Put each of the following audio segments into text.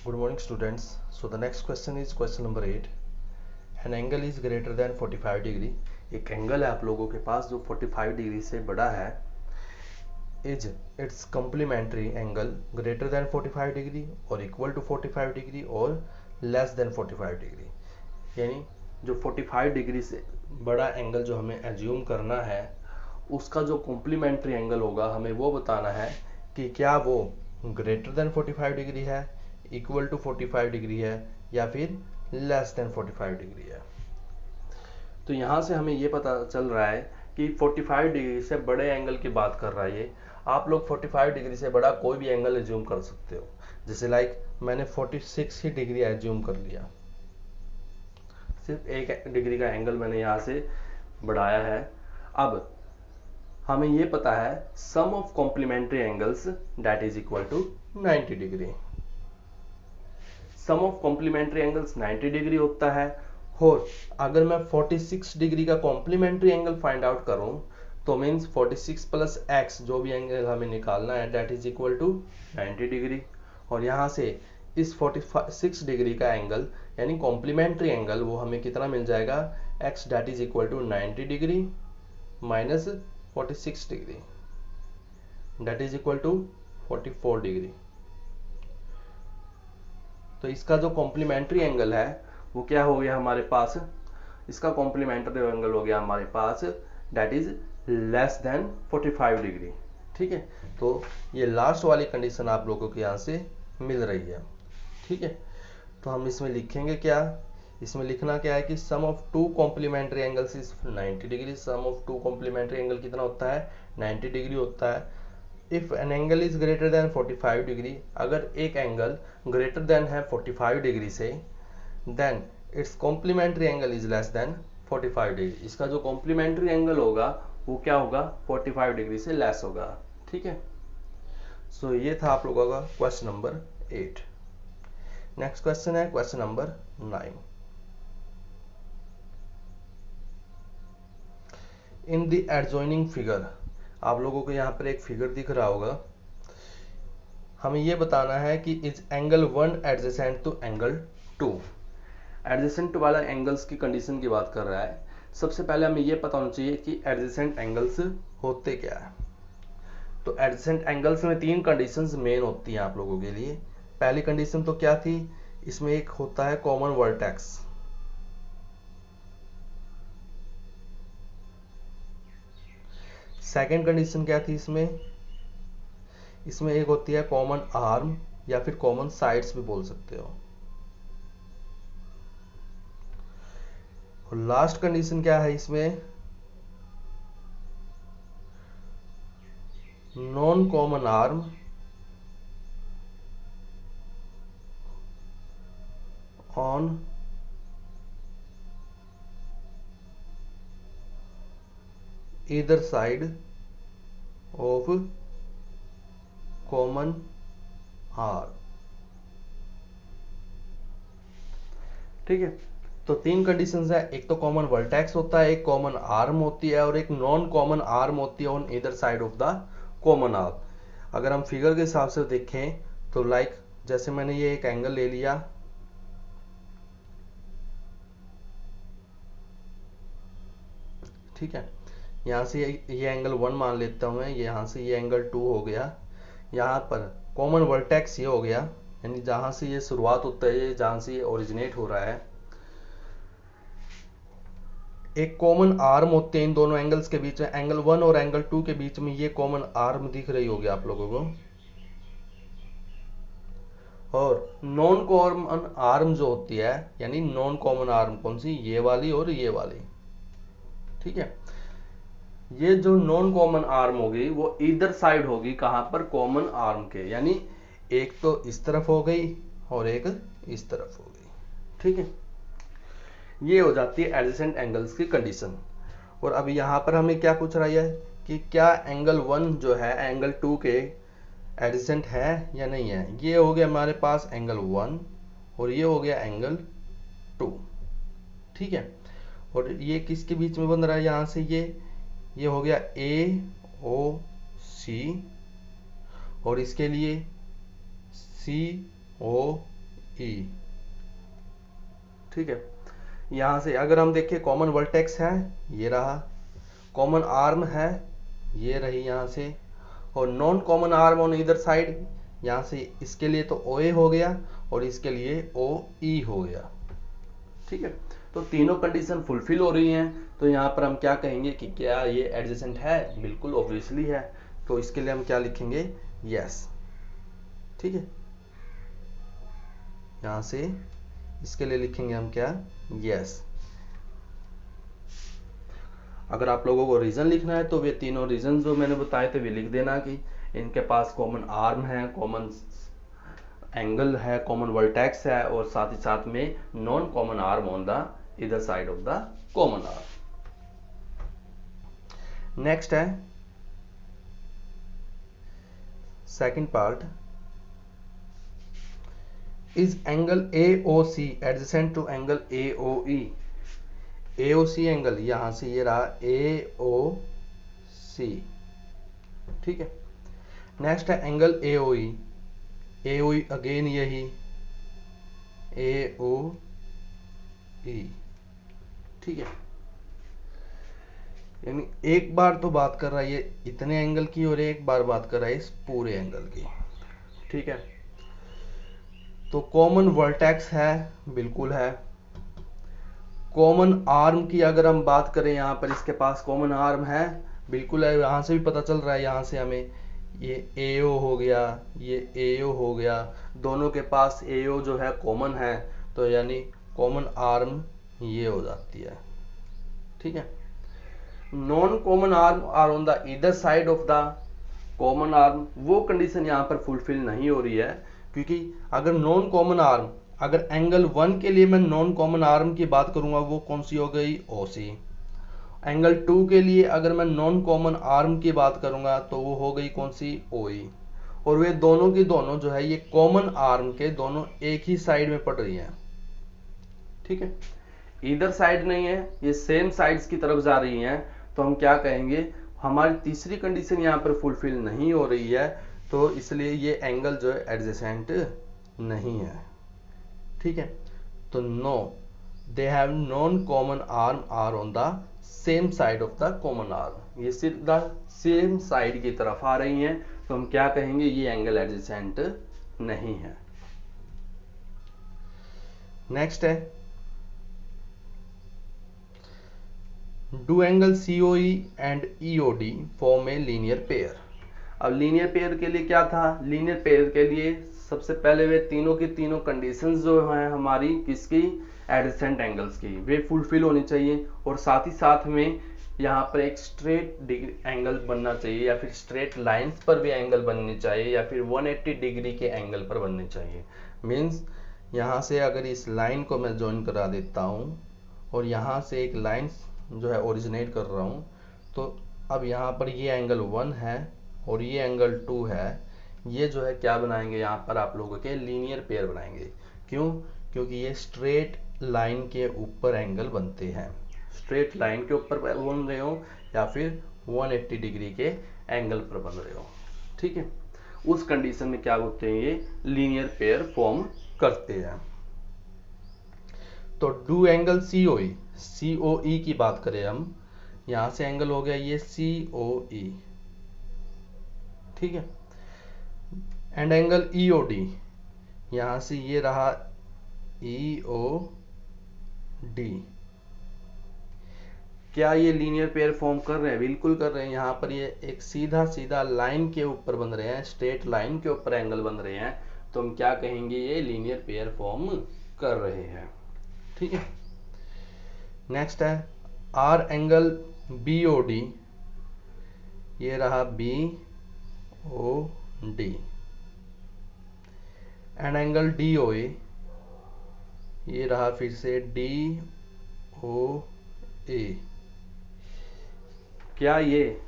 Good morning students. So the next question is question number 8. An angle is greater than 45 degree. एक angle है आप लोगों के पास जो 45 डिग्री से बड़ा है. Is its complementary angle greater than 45 degree और equal to 45 डिग्री और less than 45 डिग्री. यानी जो 45 डिग्री से बड़ा एंगल जो हमें एज्यूम करना है उसका जो कॉम्प्लीमेंट्री एंगल होगा हमें वो बताना है कि क्या वो ग्रेटर देन 45 डिग्री है, इक्वल टू 45 डिग्री है या फिर लेस देन 45 डिग्री है. तो यहाँ से हमें ये पता चल रहा है कि 45 डिग्री से बड़े एंगल की बात कर रहा है ये. आप लोग 45 डिग्री से बड़ा कोई भी एंगल एज्यूम कर सकते हो. जैसे मैंने 46 ही डिग्री एज्यूम कर लिया, सिर्फ 1 डिग्री का एंगल मैंने यहाँ से बढ़ाया है. अब हमें ये पता है sum of complementary angles that is equal to 90 degree. Sum of complementary angles 90 degree होता है. और अगर मैं 46 डिग्री का कॉम्प्लीमेंट्री एंगल फाइंड आउट करूं तो मीन्स 46 प्लस एक्स जो भी एंगल हमें निकालना है that is equal to 90 degree. और यहाँ से इस 46 डिग्री का एंगल यानी कॉम्प्लीमेंट्री एंगल वो हमें कितना मिल जाएगा, x that is equal to 90 degree minus 46 degree that is equal to 44 degree. तो इसका जो कॉम्प्लीमेंट्री एंगल है वो क्या हो गया हमारे पास, इसका कॉम्प्लीमेंट्री एंगल हो गया हमारे पास that is less than 45 degree. ठीक है, तो ये लास्ट वाली कंडीशन आप लोगों को यहाँ से मिल रही है. ठीक है, तो हम इसमें लिखेंगे क्या, इसमें लिखना क्या है कि sum of two complementary angles is 90 degree. Sum of two complementary angle कितना होता है, 90 डिग्री होता है. If an angle is greater than 45 degree, अगर एक एंगल ग्रेटर देन है 45 डिग्री से, then its complementary angle is less than 45 degree. इसका जो कॉम्प्लीमेंट्री एंगल होगा वो क्या होगा, 45 डिग्री से लेस होगा. ठीक है, सो ये था आप लोगों का क्वेश्चन नंबर 8. नेक्स्ट क्वेश्चन है question number 9. In the adjoining figure, आप लोगों को यहाँ पर एक फिगर दिख रहा होगा. हमें ये बताना है कि is angle 1 adjacent to angle 2. Adjacent वाला एंगल्स की कंडीशन की बात कर रहा है. सबसे पहले हमें ये पता होना चाहिए कि एडजेसेंट एंगल्स होते क्या है. तो एडजेसेंट एंगल्स में 3 कंडीशंस मेन होती हैं आप लोगों के लिए. पहली कंडीशन तो क्या थी, इसमें एक होता है कॉमन वर्टेक्स. सेकेंड कंडीशन क्या थी इसमें, इसमें एक होती है कॉमन आर्म या फिर कॉमन साइड्स भी बोल सकते हो. और लास्ट कंडीशन क्या है इसमें, non common arm on either side of common arm. ठीक है, तो 3 कंडीशंस है. एक तो कॉमन वर्टेक्स होता है, एक कॉमन आर्म होती है और एक नॉन कॉमन आर्म होती है on either side of the common arm. अगर हम फिगर के हिसाब से देखें तो जैसे मैंने ये एक एंगल ले लिया, ठीक है, यहाँ से ये एंगल 1 मान लेता हूँ मैं, यहाँ से ये एंगल 2 हो गया. यहाँ पर कॉमन वर्टेक्स ये हो गया, यानी जहाँ से ये शुरुआत होता है, जहाँ से ये ओरिजिनेट हो रहा है. एक कॉमन आर्म होते हैं इन दोनों एंगल्स के बीच में, एंगल 1 और एंगल 2 के बीच में ये कॉमन आर्म दिख रही होगी आप लोगों को. और नॉन कॉमन आर्म जो होती है, यानी नॉन कॉमन आर्म कौन सी, ये वाली और ये वाली. ठीक है, ये जो नॉन कॉमन आर्म होगी वो इधर साइड होगी, कहां पर, कॉमन आर्म के. यानी एक तो इस तरफ हो गई और एक इस तरफ हो गई. ठीक है, ये हो जाती है एडजेसेंट एंगल्स की कंडीशन. और अभी यहां पर हमें क्या पूछ रहा है कि क्या एंगल 1 जो है एंगल 2 के एडजेसेंट है या नहीं है. ये हो गया हमारे पास एंगल 1 और ये हो गया एंगल 2. ठीक है, और ये किसके बीच में बन रहा है, यहाँ से ये हो गया ए ओ सी और इसके लिए सी ओ ई। ठीक है, यहाँ से अगर हम देखें कॉमन वर्टेक्स है ये रहा, कॉमन आर्म है ये रही यहाँ से, और नॉन कॉमन आर्म ऑन इधर साइड, यहाँ से इसके लिए तो ओ ए हो गया और इसके लिए ओ ई हो गया। ठीक है, तो तीनों कंडीशन फुलफिल हो रही हैं, तो यहाँ पर हम क्या कहेंगे कि क्या ये एडजेसेंट है? बिल्कुल ऑब्वियसली है, तो इसके लिए हम क्या लिखेंगे? यस। ठीक है, यहाँ से इसके लिए लिखेंगे हम क्या? यस। अगर आप लोगों को रीजन लिखना है तो वे तीनों रीजन जो मैंने बताए थे वे लिख देना कि इनके पास कॉमन आर्म है, कॉमन एंगल है, कॉमन वर्टेक्स है, और साथ ही साथ में non common arm on the इधर side of the common arm. Next है second part, is angle AOC adjacent to angle AOE। AOC angle यहां से ये रहा AOC। ठीक है, नेक्स्ट है एंगल AOE। AOE अगेन यही AOE। ठीक है, यानी एक बार तो बात कर रहा है ये इतने एंगल की और एक बार बात कर रहा है इस पूरे एंगल की। ठीक है, तो कॉमन वर्टेक्स है, बिल्कुल है। कॉमन आर्म की अगर हम बात करें, यहाँ पर इसके पास कॉमन आर्म है, बिल्कुल है। यहाँ से भी पता चल रहा है, यहाँ से हमें ये AO हो गया, ये AO हो गया, दोनों के पास AO जो है कॉमन है, तो यानी कॉमन आर्म ये हो जाती है। ठीक है, non common arm are on the either side of the common arm, वो कंडीशन यहाँ पर फुलफिल नहीं हो रही है, क्योंकि अगर नॉन कॉमन आर्म, अगर एंगल 1 के लिए मैं नॉन कॉमन आर्म की बात करूंगा वो कौन सी हो गई? OC। एंगल 2 के लिए अगर मैं नॉन कॉमन आर्म की बात करूंगा तो वो हो गई कौन सी? OE। और वे दोनों की दोनों जो है ये कॉमन आर्म के दोनों एक ही साइड में पड़ रही हैं। ठीक है, इधर साइड नहीं है, ये सेम साइड्स की तरफ जा रही हैं, तो हम क्या कहेंगे? हमारी तीसरी कंडीशन यहाँ पर फुलफिल नहीं हो रही है, तो इसलिए ये एंगल जो है एडजेसेंट नहीं है। ठीक है, तो no, they have non common arm are on the same side of the common arm, ये सीधा सेम साइड की तरफ आ रही हैं, तो हम क्या कहेंगे? ये एंगल एडजेसेंट नहीं है। नेक्स्ट है do angle COE and EOD form a linear pair. अब लीनियर पेयर के लिए क्या था? लीनियर पेयर के लिए सबसे पहले वे तीनों की तीनों कंडीशंस जो हैं हमारी किसकी? एडजेसेंट एंगल्स की, वे फुलफिल होनी चाहिए, और साथ ही साथ में यहाँ पर एक स्ट्रेट एंगल बनना चाहिए, या फिर स्ट्रेट लाइंस पर भी एंगल बननी चाहिए, या फिर 180 डिग्री के एंगल पर बननी चाहिए। मीन्स यहाँ से अगर इस लाइन को मैं ज्वाइन करा देता हूँ और यहाँ से एक लाइन जो है ओरिजिनेट कर रहा हूँ, तो अब यहाँ पर ये एंगल 1 है और ये एंगल 2 है, ये जो है क्या बनाएंगे? यहाँ पर आप लोगों के लीनियर पेयर बनाएंगे। क्यों? क्योंकि ये स्ट्रेट लाइन के ऊपर एंगल बनते हैं, स्ट्रेट लाइन के ऊपर बन रहे हो या फिर 180 डिग्री के एंगल पर बन रहे हो। ठीक है, उस कंडीशन में क्या होते हैं? ये लीनियर पेयर फॉर्म करते हैं। तो डू एंगल COE की बात करें हम, यहां से एंगल हो गया ये COE। ठीक है, एंड एंगल EOD, यहां से ये रहा EOD। क्या ये लीनियर पेयर फॉर्म कर रहे हैं? बिल्कुल कर रहे हैं। यहाँ पर ये एक सीधा सीधा लाइन के ऊपर बन रहे हैं, स्ट्रेट लाइन के ऊपर एंगल बन रहे हैं, तो हम क्या कहेंगे? ये लीनियर पेयर फॉर्म कर रहे हैं। ठीक है, नेक्स्ट है आर एंगल BOD, ये रहा BOD, एंड एंगल DOA, ये रहा फिर से DOA। क्या ये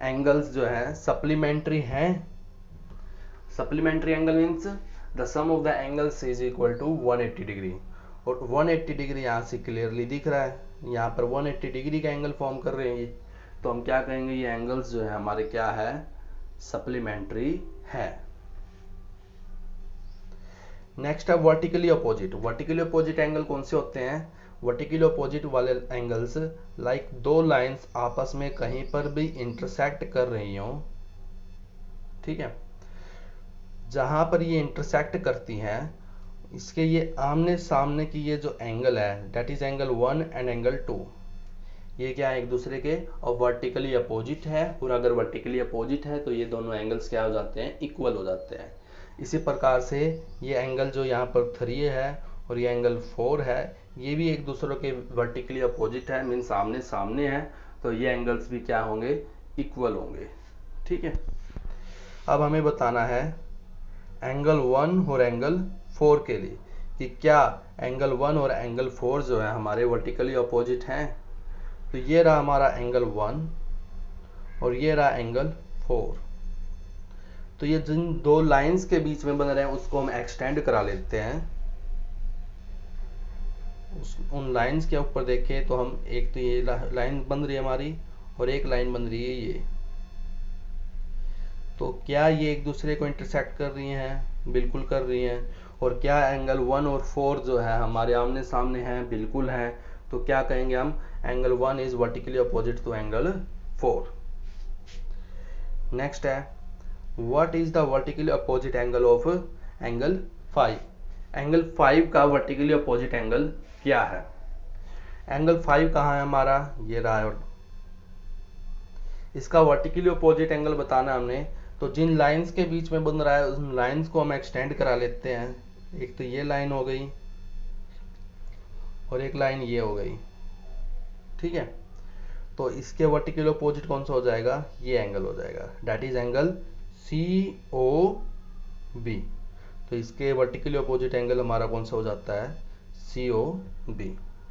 एंगल्स जो है सप्लीमेंट्री हैं? Supplementary angle means the sum of the angles is equal to 180 degree, और 180 डिग्री यहाँ से क्लियरली दिख रहा है, यहाँ पर 180 डिग्री का एंगल फॉर्म कर रहे हैं ये, तो हम क्या कहेंगे? ये एंगल्स जो है हमारे क्या है? सप्लीमेंट्री है। नेक्स्ट है vertically opposite. Vertically opposite angle कौन से होते हैं? वर्टिकली अपोजिट वाले एंगल्स लाइक दो लाइंस आपस में कहीं पर भी इंटरसेक्ट कर रही हो, ठीक है, जहां पर ये इंटरसेक्ट करती हैं इसके ये आमने सामने की ये जो एंगल है that is angle 1 and angle 2, ये क्या है? एक दूसरे के और वर्टिकली अपोजिट है। और अगर वर्टिकली अपोजिट है तो ये दोनों एंगल्स क्या हो जाते हैं? इक्वल हो जाते हैं। इसी प्रकार से ये एंगल जो यहाँ पर 3 है और ये एंगल 4 है, ये भी एक दूसरे के वर्टिकली अपोजिट है, मीन सामने सामने है, तो ये एंगल्स भी क्या होंगे? इक्वल होंगे, ठीक है। अब हमें बताना है एंगल 1 और एंगल 4 के लिए कि क्या एंगल 1 और एंगल 4 जो है हमारे वर्टिकली अपोजिट हैं। तो ये रहा हमारा एंगल 1 और ये रहा एंगल 4। तो ये जिन दो लाइंस के बीच में बन रहे हैं उसको हम एक्सटेंड करा लेते हैं। उन लाइंस के ऊपर देखें तो हम एक तो ये लाइन बन रही है हमारी और एक लाइन बन रही है ये। तो क्या ये एक दूसरे को इंटरसेक्ट कर रही हैं? बिल्कुल कर रही हैं। और क्या एंगल 1 और 4 जो है हमारे आमने सामने हैं? बिल्कुल हैं। तो क्या कहेंगे हम? Angle 1 is vertically opposite to angle 4। Next है what is the vertically opposite angle of angle 5। Angle 5 का वर्टिकली अपोजिट एंगल क्या है? एंगल 5 कहाँ है हमारा? ये रहा है। इसका वर्टिकली अपोजिट एंगल बताना हमने, तो जिन लाइंस के बीच में बन रहा है उन लाइंस को हम एक्सटेंड करा लेते हैं। एक तो ये लाइन हो गई और एक लाइन ये हो गई, ठीक है। तो इसके वर्टिकल अपोजिट कौन सा हो जाएगा? ये एंगल हो जाएगा, दैट इज एंगल COB। तो इसके वर्टिकल अपोजिट एंगल हमारा कौन सा हो जाता है? COB,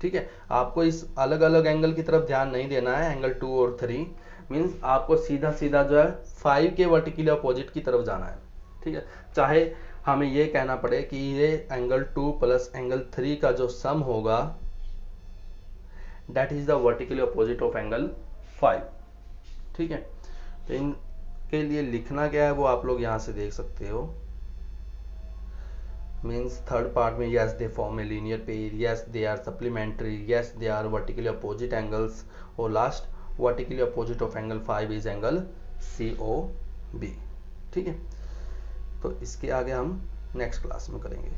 ठीक है। आपको इस अलग अलग एंगल की तरफ ध्यान नहीं देना है, एंगल 2 और 3 मीन्स आपको सीधा सीधा जो है 5 के वर्टिकल अपोजिट की तरफ जाना है, ठीक है। चाहे हमें ये कहना पड़े कि ये एंगल 2 प्लस एंगल 3 का जो सम होगा that is the vertically opposite of angle 5, ठीक है। तो इनके लिए लिखना क्या है वो आप लोग यहाँ से देख सकते हो। मीन्स थर्ड पार्ट में yes they form a linear pair, yes they are supplementary, yes they are vertically opposite angles, और last vertically opposite of angle 5 is angle COB, ठीक है। तो इसके आगे हम नेक्स्ट क्लास में करेंगे।